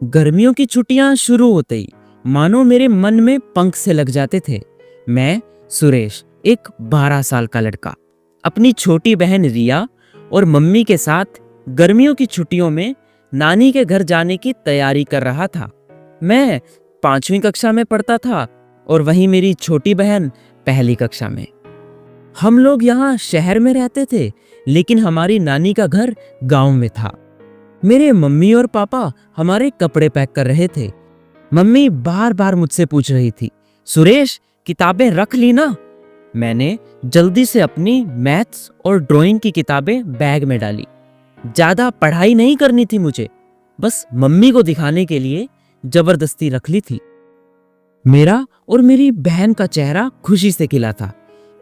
गर्मियों की छुट्टियां शुरू होते ही मानो मेरे मन में पंख से लग जाते थे। मैं सुरेश, एक 12 साल का लड़का, अपनी छोटी बहन रिया और मम्मी के साथ गर्मियों की छुट्टियों में नानी के घर जाने की तैयारी कर रहा था। मैं 5वीं कक्षा में पढ़ता था और वहीं मेरी छोटी बहन पहली कक्षा में। हम लोग यहाँ शहर में रहते थे, लेकिन हमारी नानी का घर गांव में था। मेरे मम्मी और पापा हमारे कपड़े पैक कर रहे थे। मम्मी बार बार मुझसे पूछ रही थी, सुरेश किताबें रख ली ना? मैंने जल्दी से अपनी मैथ्स और ड्राइंग की किताबें बैग में डाली। ज्यादा पढ़ाई नहीं करनी थी मुझे, बस मम्मी को दिखाने के लिए जबरदस्ती रख ली थी। मेरा और मेरी बहन का चेहरा खुशी से खिला था,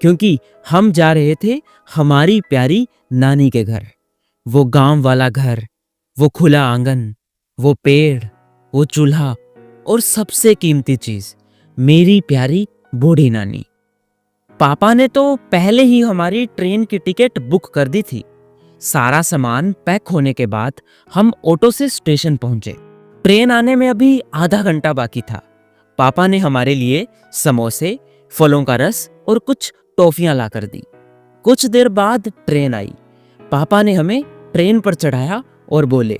क्योंकि हम जा रहे थे हमारी प्यारी नानी के घर। वो गांव वाला घर, वो खुला आंगन, वो पेड़, वो चूल्हा और सबसे कीमती चीज, मेरी प्यारी बूढ़ी नानी। पापा ने तो पहले ही हमारी ट्रेन की टिकट बुक कर दी थी। सारा सामान पैक होने के बाद हम ऑटो से स्टेशन पहुंचे। ट्रेन आने में अभी आधा घंटा बाकी था। पापा ने हमारे लिए समोसे, फलों का रस और कुछ टॉफियां ला कर दी। कुछ देर बाद ट्रेन आई। पापा ने हमें ट्रेन पर चढ़ाया और बोले,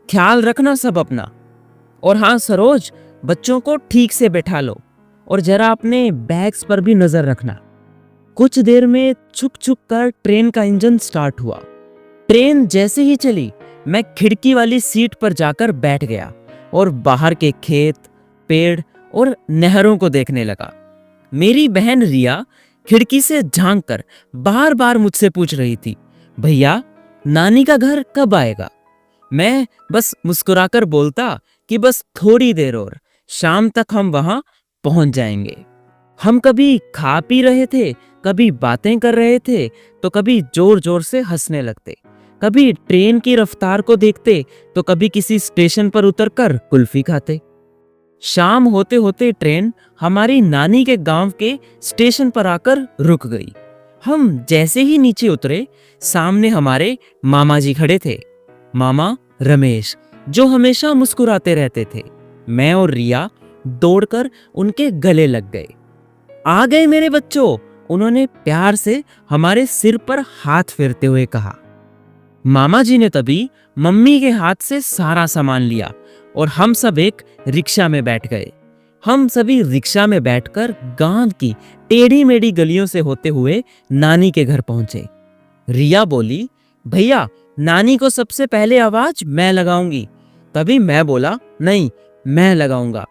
ख्याल रखना सब अपना, और हाँ सरोज, बच्चों को ठीक से बैठा लो और जरा अपने बैग्स पर भी नजर रखना। कुछ देर में छुक छुक कर ट्रेन का इंजन स्टार्ट हुआ। ट्रेन जैसे ही चली, मैं खिड़की वाली सीट पर जाकर बैठ गया और बाहर के खेत, पेड़ और नहरों को देखने लगा। मेरी बहन रिया खिड़की से झांक कर बार बार मुझसे पूछ रही थी, भैया नानी का घर कब आएगा? मैं बस मुस्कुराकर बोलता कि बस थोड़ी देर और, शाम तक हम वहां पहुंच जाएंगे। हम कभी खा पी रहे थे, कभी बातें कर रहे थे, तो कभी जोर जोर से हंसने लगते। कभी ट्रेन की रफ्तार को देखते, तो कभी किसी स्टेशन पर उतरकर कुल्फी खाते। शाम होते होते ट्रेन हमारी नानी के गांव के स्टेशन पर आकर रुक गई। हम जैसे ही नीचे उतरे, सामने हमारे मामा जी खड़े थे। मामा रमेश, जो हमेशा मुस्कुराते रहते थे। मैं और रिया दौड़कर उनके गले लग गए। आ गए मेरे बच्चों, उन्होंने प्यार से हमारे सिर पर हाथ फेरते हुए कहा। मामा जी ने तभी मम्मी के हाथ से सारा सामान लिया और हम सब एक रिक्शा में बैठ गए। हम सभी रिक्शा में बैठकर गांव की टेढ़ी मेढ़ी गलियों से होते हुए नानी के घर पहुंचे। रिया बोली, भैया नानी को सबसे पहले आवाज मैं लगाऊंगी। तभी मैं बोला, नहीं मैं लगाऊंगा।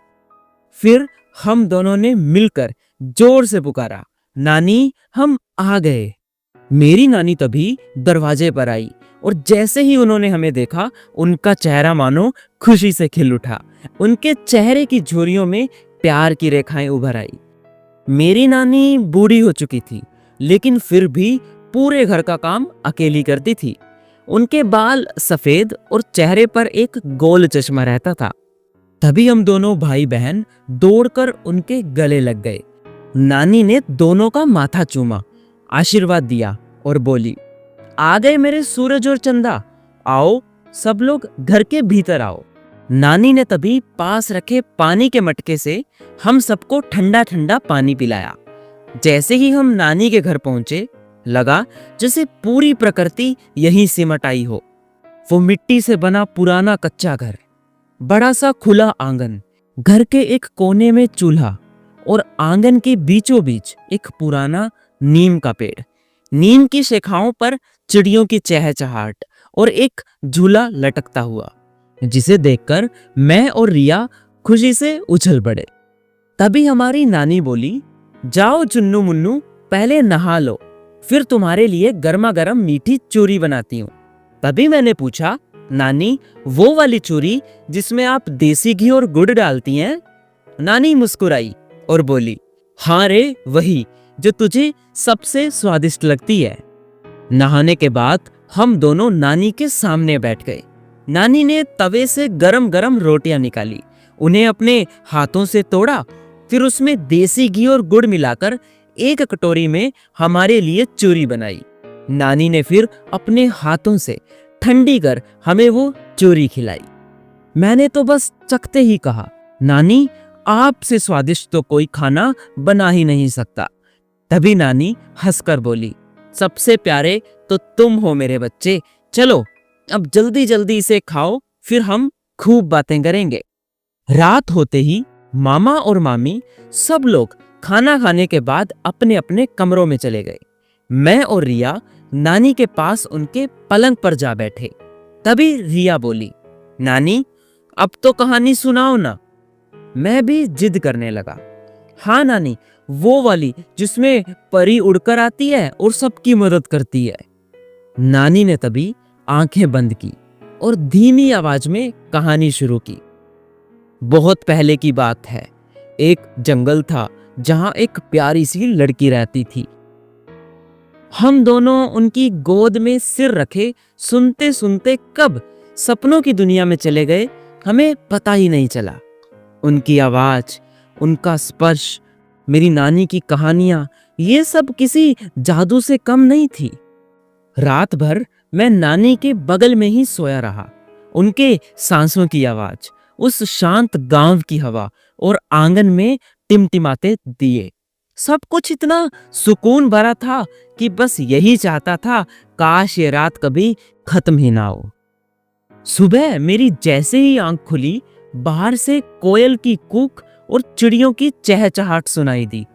फिर हम दोनों ने मिलकर जोर से पुकारा, नानी हम आ गए। मेरी नानी तभी दरवाजे पर आई और जैसे ही उन्होंने हमें देखा, उनका चेहरा मानो खुशी से खिल उठा। उनके चेहरे की झुर्रियों में प्यार की रेखाएं उभर आई। मेरी नानी बूढ़ी हो चुकी थी, लेकिन फिर भी पूरे घर का काम अकेली करती थी। उनके बाल सफेद और चेहरे पर एक गोल चश्मा रहता था। तभी हम दोनों भाई बहन दौड़कर उनके गले लग गए। नानी ने दोनों का माथा चूमा, आशीर्वाद दिया और बोली, आ गए मेरे सूरज और चंदा, आओ सब लोग घर के भीतर आओ। नानी ने तभी पास रखे पानी के मटके से हम सबको ठंडा ठंडा पानी पिलाया। जैसे ही हम नानी के घर पहुंचे, लगा जैसे पूरी प्रकृति यहीं सिमट आई हो। वो मिट्टी से बना पुराना कच्चा घर, बड़ा सा खुला आंगन, घर के एक कोने में चूल्हा और आंगन के बीचों बीच एक पुराना नीम का पेड़, नीम की शाखाओं पर चिड़ियों की चहचहाट और एक झूला लटकता हुआ, जिसे देखकर मैं और रिया खुशी से उछल पड़े। तभी हमारी नानी बोली, जाओ चुन्नू मुन्नू, पहले नहा लो, फिर तुम्हारे लिए गर्मा गर्म मीठी चूरी बनाती हूँ। तभी मैंने पूछा, नानी वो वाली चूरी जिसमें आप देसी घी और गुड़ डालती हैं? नानी मुस्कुराई और बोली, हाँ रे, वही जो तुझे सबसे स्वादिष्ट लगती है। नहाने के बाद हम दोनों नानी के सामने बैठ गए। नानी ने तवे से गरम गरम रोटियां निकाली, उन्हें अपने हाथों से तोड़ा, फिर उसमें देसी घी और गुड़ मिलाकर एक कटोरी में हमारे लिए चूरी बनाई। नानी ने फिर अपने हाथों से ठंडी कर हमें वो चूरी खिलाई। मैंने तो बस चखते ही कहा, नानी, आपसे स्वादिष्ट तो कोई खाना बना ही नहीं सकता। तभी नानी हंसकर बोली, सबसे प्यारे तो तुम हो मेरे बच्चे, चलो अब जल्दी जल्दी इसे खाओ, फिर हम खूब बातें करेंगे। रात होते ही मामा और मामी सब लोग खाना खाने के बाद अपने अपने कमरों में चले गए। मैं और रिया नानी के पास उनके पलंग पर जा बैठे। तभी रिया बोली, नानी, अब तो कहानी सुनाओ ना। मैं भी जिद करने लगा, हाँ नानी, वो वाली जिसमें परी उड़कर आती है और सबकी मदद करती है। नानी ने तभी आंखें बंद की और धीमी आवाज में कहानी शुरू की। बहुत पहले की बात है, एक जंगल था जहां एक प्यारी सी लड़की रहती थी। हम दोनों उनकी गोद में सिर रखे सुनते सुनते कब सपनों की दुनिया में चले गए, हमें पता ही नहीं चला। उनकी आवाज, उनका स्पर्श, मेरी नानी की कहानियां, ये सब किसी जादू से कम नहीं थी। रात भर मैं नानी के बगल में ही सोया रहा। उनके सांसों की आवाज, उस शांत गांव की हवा और आंगन में टिमटिमाते दिए, सब कुछ इतना सुकून भरा था कि बस यही चाहता था, काश ये रात कभी खत्म ही ना हो। सुबह मेरी जैसे ही आंख खुली, बाहर से कोयल की कूक और चिड़ियों की चहचहाट सुनाई दी।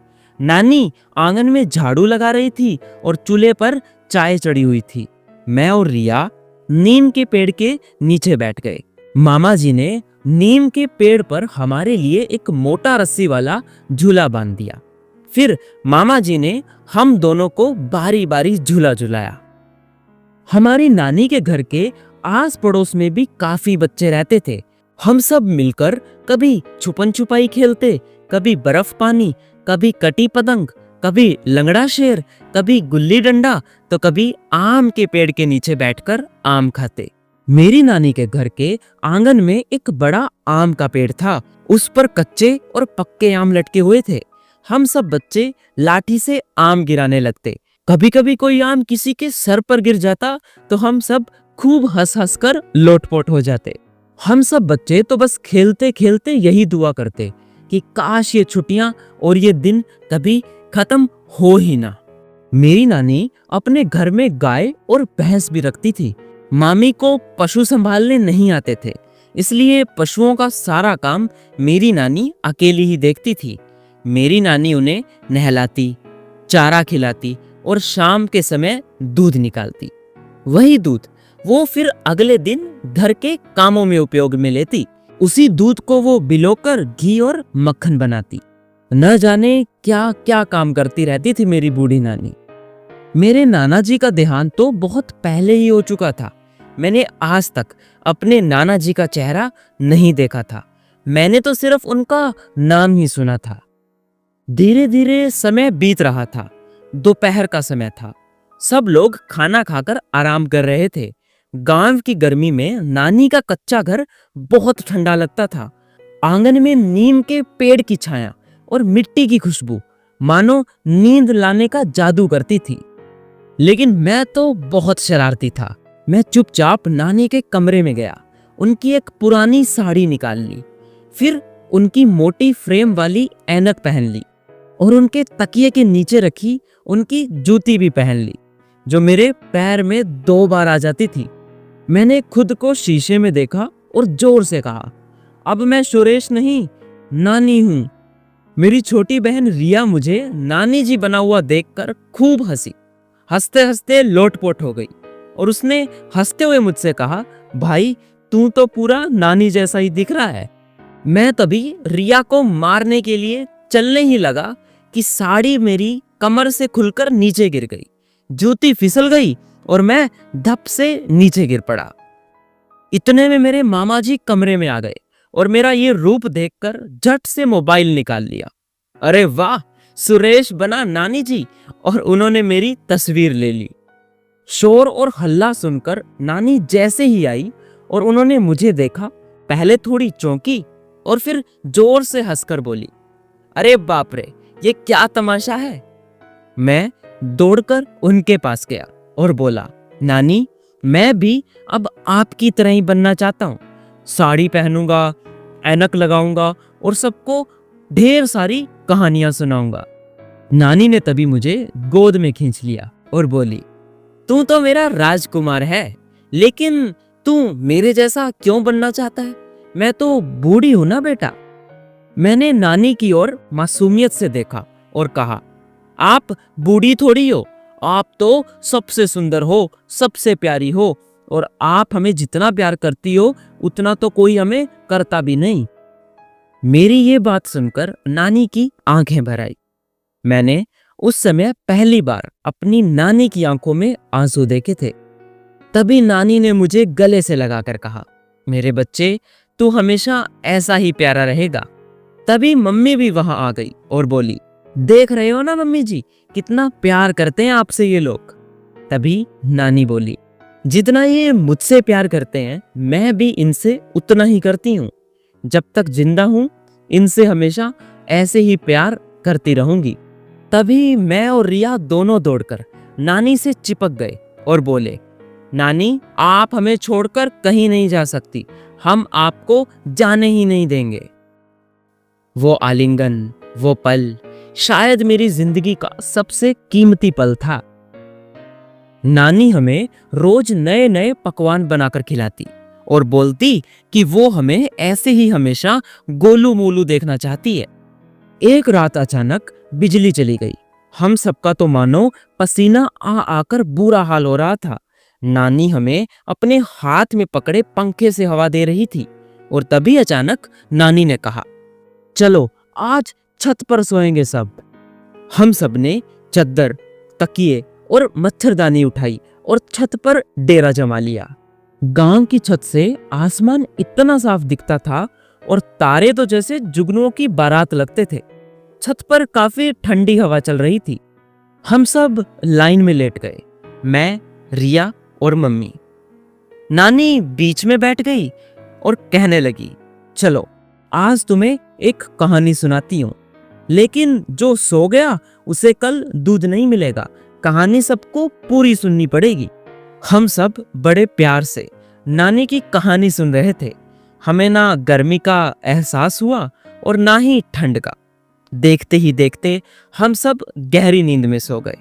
नानी आंगन में झाड़ू लगा रही थी और चूल्हे पर चाय चढ़ी हुई थी। मैं और रिया नीम के पेड़ के नीचे बैठ गए। मामा जी ने नीम के पेड़ पर हमारे लिए एक मोटा रस्सी वाला झूला बांध दिया। फिर मामा जी ने हम दोनों को बारी बारी झूला झुलाया। हमारी नानी के घर के आस पड़ोस में भी काफी बच्चे रहते थे। हम सब मिलकर कभी छुपन छुपाई खेलते, कभी बर्फ पानी, कभी कटी पतंग, कभी लंगड़ा शेर, कभी गुल्ली डंडा, तो कभी आम के पेड़ के नीचे बैठकर आम खाते। मेरी नानी के घर के आंगन में एक बड़ा आम का पेड़ था। उस पर कच्चे और पक्के आम लटके हुए थे। हम सब बच्चे लाठी से आम गिराने लगते। कभी कभी कोई आम किसी के सर पर गिर जाता तो हम सब खूब हंस हंस कर लोटपोट हो जाते। हम सब बच्चे तो बस खेलते खेलते यही दुआ करते कि काश ये छुट्टियां और ये दिन कभी खत्म हो ही ना। मेरी नानी अपने घर में गाय और भैंस भी रखती थी। मामी को पशु संभालने नहीं आते थे, इसलिए पशुओं का सारा काम मेरी नानी अकेली ही देखती थी। मेरी नानी उन्हें नहलाती, चारा खिलाती और शाम के समय दूध निकालती। वही दूध वो फिर अगले दिन घर के कामों में उपयोग में लेती। उसी दूध को वो बिलोकर घी और मक्खन बनाती। न जाने क्या क्या काम करती रहती थी मेरी बूढ़ी नानी। मेरे नाना जी का देहांत तो बहुत पहले ही हो चुका था। मैंने आज तक अपने नाना जी का चेहरा नहीं देखा था। मैंने तो सिर्फ उनका नाम ही सुना था। धीरे धीरे समय बीत रहा था। दोपहर का समय था। सब लोग खाना खाकर आराम कर रहे थे। गांव की गर्मी में नानी का कच्चा घर बहुत ठंडा लगता था। आंगन में नीम के पेड़ की छाया और मिट्टी की खुशबू मानो नींद लाने का जादू करती थी। लेकिन मैं तो बहुत शरारती था। मैं चुपचाप नानी के कमरे में गया, उनकी एक पुरानी साड़ी निकाल ली, फिर उनकी मोटी फ्रेम वाली ऐनक पहन ली और उनके तकिए के नीचे रखी उनकी जूती भी पहन ली, जो मेरे पैर में 2 बार आ जाती थी। मैंने खुद को शीशे में देखा और जोर से कहा, अब मैं सुरेश नहीं, नानी हूं। मेरी छोटी बहन रिया मुझे नानी जी बना हुआ देखकर खूब हंसी। हंसते हंसते लोटपोट हो गई और उसने हंसते हुए मुझसे कहा, भाई तू तो पूरा नानी जैसा ही दिख रहा है। मैं तभी रिया को मारने के लिए चलने ही लगा कि साड़ी मेरी कमर से खुलकर नीचे गिर गई, जूती फिसल गई और मैं धप से नीचे गिर पड़ा। इतने में मेरे मामा जी कमरे में आ गए और मेरा ये रूप देखकर झट से मोबाइल निकाल लिया। अरे वाह, सुरेश बना नानी जी, और उन्होंने मेरी तस्वीर ले ली। शोर और हल्ला सुनकर नानी जैसे ही आई और उन्होंने मुझे देखा, पहले थोड़ी चौंकी और फिर जोर से हंसकर बोली, अरे बाप रे, ये क्या तमाशा है। मैं दौड़कर उनके पास गया और बोला, नानी मैं भी अब आपकी तरह ही बनना चाहता हूँ। साड़ी पहनूंगा, ऐनक लगाऊंगा और सबको ढेर सारी कहानियां सुनाऊंगा। नानी ने तभी मुझे गोद में खींच लिया और बोली, तू तो मेरा राजकुमार है, लेकिन तू मेरे जैसा क्यों बनना चाहता है? मैं तो बूढ़ी हूं ना बेटा। मैंने नानी की ओर मासूमियत से देखा और कहा, आप बूढ़ी थोड़ी हो, आप तो सबसे सुंदर हो, सबसे प्यारी हो, और आप हमें जितना प्यार करती हो उतना तो कोई हमें करता भी नहीं। मेरी ये बात सुनकर नानी की आंखें भर आई। मैंने उस समय पहली बार अपनी नानी की आंखों में आंसू देखे थे। तभी नानी ने मुझे गले से लगाकर कहा, मेरे बच्चे, तू हमेशा ऐसा ही प्यारा रहेगा। तभी मम्मी भी वहां आ गई और बोली, देख रहे हो ना मम्मी जी, कितना प्यार करते हैं आपसे ये लोग। तभी नानी बोली, जितना ये मुझसे प्यार करते हैं मैं भी इनसे उतना ही करती हूँ। जब तक जिंदा हूं इनसे हमेशा ऐसे ही प्यार करती रहूंगी। तभी मैं और रिया दोनों दौड़कर नानी से चिपक गए और बोले, नानी, आप हमें छोड़कर कहीं नहीं जा सकती, हम आपको जाने ही नहीं देंगे। वो आलिंगन, वो पल शायद मेरी जिंदगी का सबसे कीमती पल था। नानी हमें रोज नए नए पकवान बनाकर खिलाती और बोलती कि वो हमें ऐसे ही हमेशा गोलू मोलू देखना चाहती है। एक रात अचानक बिजली चली गई। हम सबका तो मानो पसीना आ आकर बुरा हाल हो रहा था। नानी हमें अपने हाथ में पकड़े पंखे से हवा दे रही थी और तभी अचानक नानी ने कहा, चलो आज छत पर सोएंगे सब। हम सब ने चद्दर, तकिए और मच्छरदानी उठाई और छत पर डेरा जमा लिया। गांव की छत से आसमान इतना साफ दिखता था और तारे तो जैसे जुगनुओं की बारात लगते थे। छत पर काफी ठंडी हवा चल रही थी। हम सब लाइन में लेट गए, मैं, रिया और मम्मी। नानी बीच में बैठ गई और कहने लगी, चलो आज तुम्हें एक कहानी सुनाती हूँ, लेकिन जो सो गया उसे कल दूध नहीं मिलेगा, कहानी सबको पूरी सुननी पड़ेगी। हम सब बड़े प्यार से नानी की कहानी सुन रहे थे। हमें ना गर्मी का एहसास हुआ और ना ही ठंड का। देखते ही देखते हम सब गहरी नींद में सो गए।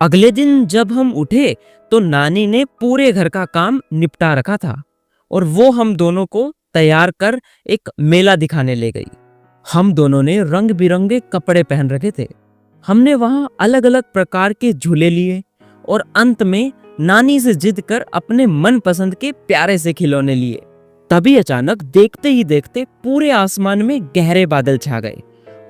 अगले दिन जब हम उठे तो नानी ने पूरे घर का काम निपटा रखा था और वो हम दोनों को तैयार कर एक मेला दिखाने ले गई। हम दोनों ने रंग बिरंगे कपड़े पहन रखे थे। हमने वहां अलग अलग प्रकार के झूले लिए और अंत में नानी से जिद कर अपने मनपसंद के प्यारे से खिलौने लिए। तभी अचानक देखते ही देखते पूरे आसमान में गहरे बादल छा गए।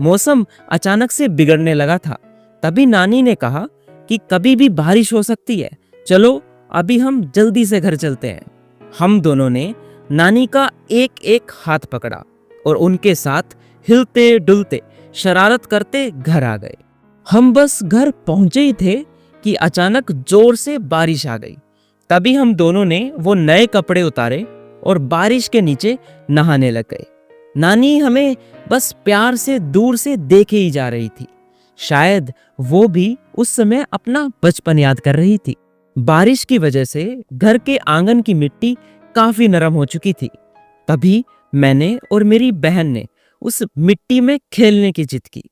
मौसम अचानक से बिगड़ने लगा था। तभी नानी ने कहा कि कभी भी बारिश हो सकती है, चलो अभी हम जल्दी से घर चलते हैं। हम दोनों ने नानी का एक एक हाथ पकड़ा और उनके साथ हिलते डुलते शरारत करते घर आ गए। हम बस घर पहुंचे ही थे कि अचानक जोर से बारिश आ गई। तभी हम दोनों ने वो नए कपड़े उतारे और बारिश के नीचे नहाने लग गए। नानी हमें बस प्यार से दूर से देखे ही जा रही थी। शायद वो भी उस समय अपना बचपन याद कर रही थी। बारिश की वजह से घर के आंगन की मिट्टी काफी नरम हो चुकी थी। तभी मैंने और मेरी बहन ने उस मिट्टी में खेलने की जिद की।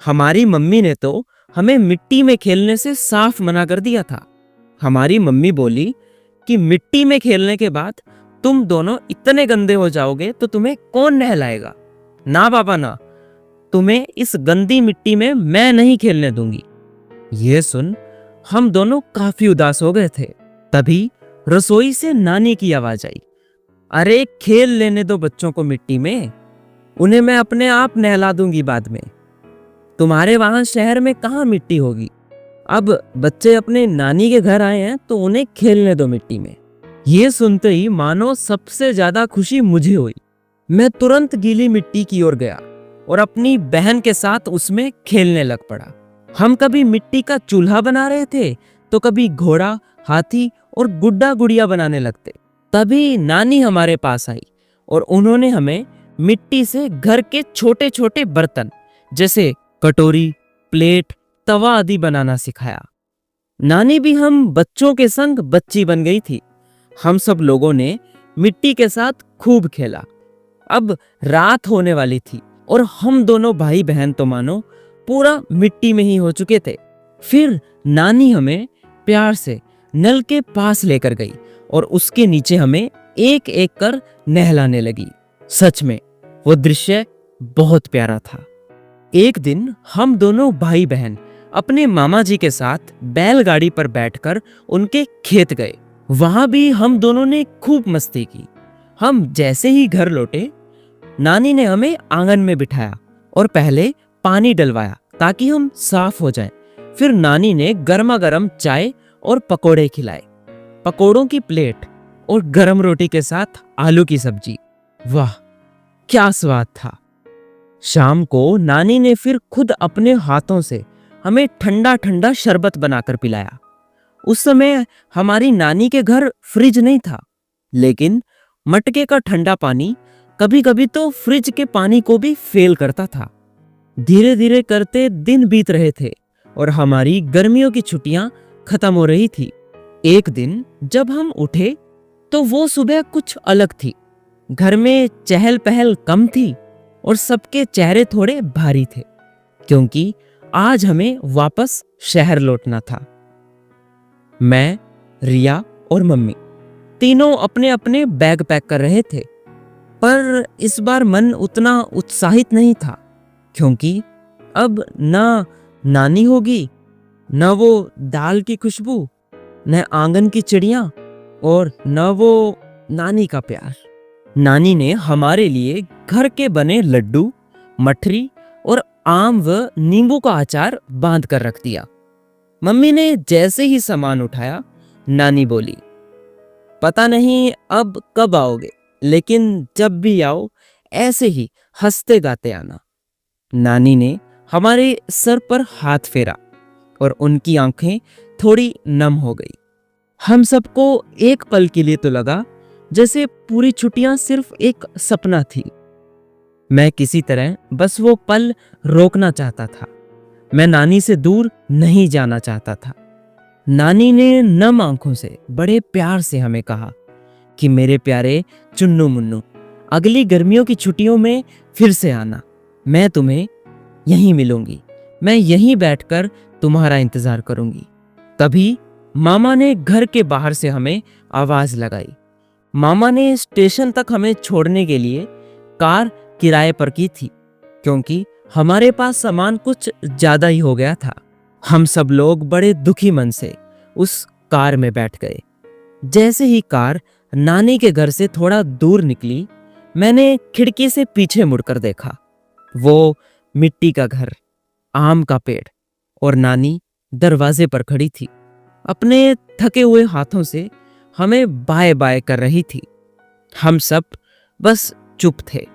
हमारी मम्मी ने तो हमें मिट्टी में खेलने से साफ मना कर दिया था। हमारी मम्मी बोली कि मिट्टी में खेलने के बाद तुम दोनों इतने गंदे हो जाओगे तो तुम्हें कौन नहलाएगा। ना पापा ना, तुम्हें इस गंदी मिट्टी में मैं नहीं खेलने दूंगी। ये सुन हम दोनों काफी उदास हो गए थे। तभी रसोई से नानी की आवाज आई, अरे खेल लेने दो बच्चों को मिट्टी में, उन्हें मैं अपने आप नहला दूंगी बाद में। तुम्हारे वहां शहर में कहाँ मिट्टी होगी। अब बच्चे अपने नानी के घर आए हैं तो उन्हें खेलने दो मिट्टी में। ये सुनते ही मानो सबसे ज्यादा खुशी मुझे हुई। मैं तुरंत गीली मिट्टी की ओर गया और अपनी बहन के साथ उसमें खेलने लग पड़ा। हम कभी मिट्टी का चूल्हा बना रहे थे तो कभी घोड़ा, हाथी और गुड्डा गुड़िया बनाने लगते। तभी नानी हमारे पास आई और उन्होंने हमें मिट्टी से घर के छोटे छोटे बर्तन जैसे कटोरी, प्लेट, तवा आदि बनाना सिखाया। नानी भी हम बच्चों के संग बच्ची बन गई थी। हम सब लोगों ने मिट्टी के साथ खूब खेला। अब रात होने वाली थी और हम दोनों भाई बहन तो मानो पूरा मिट्टी में ही हो चुके थे। फिर नानी हमें प्यार से नल के पास लेकर गई और उसके नीचे हमें एक एक कर नहलाने लगी। सच में वो दृश्य बहुत प्यारा था। एक दिन हम दोनों भाई बहन अपने मामा जी के साथ बैलगाड़ी पर बैठकर उनके खेत गए। वहां भी हम दोनों ने खूब मस्ती की। हम जैसे ही घर लौटे, नानी ने हमें आंगन में बिठाया और पहले पानी डलवाया ताकि हम साफ हो जाएं। फिर नानी ने गर्मा गर्म चाय और पकोड़े खिलाए। पकोड़ों की प्लेट और गरम रोटी के साथ आलू की सब्जी, वाह क्या स्वाद था। शाम को नानी ने फिर खुद अपने हाथों से हमें ठंडा ठंडा शरबत बनाकर पिलाया। उस समय हमारी नानी के घर फ्रिज नहीं था, लेकिन मटके का ठंडा पानी कभी कभी तो फ्रिज के पानी को भी फेल करता था। धीरे धीरे करते दिन बीत रहे थे और हमारी गर्मियों की छुट्टियां खत्म हो रही थी। एक दिन जब हम उठे तो वो सुबह कुछ अलग थी। घर में चहल पहल कम थी और सबके चेहरे थोड़े भारी थे, क्योंकि आज हमें वापस शहर लौटना था। मैं, रिया और मम्मी तीनों अपने अपने बैग पैक कर रहे थे, पर इस बार मन उतना उत्साहित नहीं था, क्योंकि अब ना नानी होगी, न वो दाल की खुशबू, न आंगन की चिड़िया और न वो नानी का प्यार। नानी ने हमारे लिए घर के बने लड्डू, मठरी और आम व नींबू का अचार बांध कर रख दिया। मम्मी ने जैसे ही सामान उठाया, नानी बोली, पता नहीं अब कब आओगे, लेकिन जब भी आओ ऐसे ही हंसते गाते आना। नानी ने हमारे सर पर हाथ फेरा और उनकी आंखें थोड़ी नम हो गई। हम सबको एक पल के लिए तो लगा जैसे पूरी छुट्टियां सिर्फ एक सपना थी। मैं किसी तरह बस वो पल रोकना चाहता था। मैं नानी से दूर नहीं जाना चाहता था। नानी ने नम आंखों से बड़े प्यार से हमें कहा कि मेरे प्यारे चुन्नू मुन्नू, अगली गर्मियों की छुट्टियों में फिर से आना। मैं तुम्हें यहीं मिलूंगी, मैं यहीं बैठकर तुम्हारा इंतजार करूंगी। तभी मामा ने घर के बाहर से हमें आवाज लगाई। मामा ने स्टेशन तक हमें छोड़ने के लिए कार किराए पर की थी, क्योंकि हमारे पास सामान कुछ ज्यादा ही हो गया था। हम सब लोग बड़े दुखी मन से उस कार में बैठ गए। जैसे ही कार नानी के घर से थोड़ा दूर निकली, मैंने खिड़की से पीछे मुड़कर देखा। वो मिट्टी का घर, आम का पेड़ और नानी दरवाजे पर खड़ी थी। अपने थके हुए हाथों से हमें बाय बाय कर रही थी। हम सब बस चुप थे,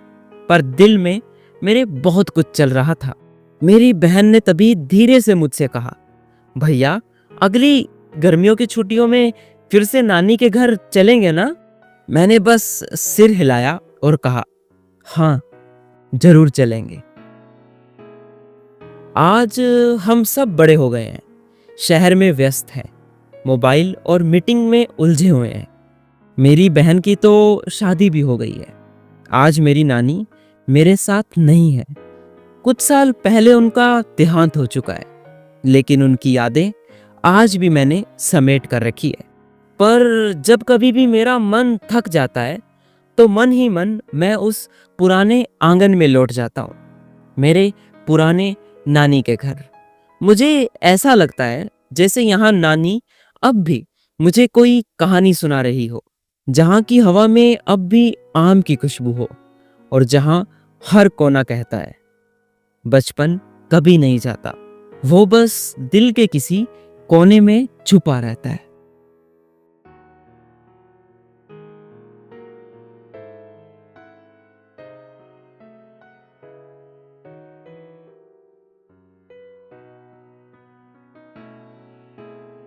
पर दिल में मेरे बहुत कुछ चल रहा था। मेरी बहन ने तभी धीरे से मुझसे कहा, भैया अगली गर्मियों की छुट्टियों में फिर से नानी के घर चलेंगे ना? मैंने बस सिर हिलाया और कहा, हाँ जरूर चलेंगे। आज हम सब बड़े हो गए हैं, शहर में व्यस्त हैं, मोबाइल और मीटिंग में उलझे हुए हैं। मेरी बहन की तो शादी भी हो गई है। आज मेरी नानी मेरे साथ नहीं है। कुछ साल पहले उनका देहांत हो चुका है, लेकिन उनकी यादें आज भी मैंने समेट कर रखी है। पर जब कभी भी मेरा मन थक जाता है, तो मन ही मन मैं उस पुराने आंगन में लौट जाता हूँ, मेरे पुराने नानी के घर। मुझे ऐसा लगता है जैसे यहाँ नानी अब भी मुझे कोई कहानी सुना रही हो, जहाँ की हवा में अब भी आम की खुशबू हो और जहाँ हर कोना कहता है, बचपन कभी नहीं जाता, वो बस दिल के किसी कोने में छुपा रहता है।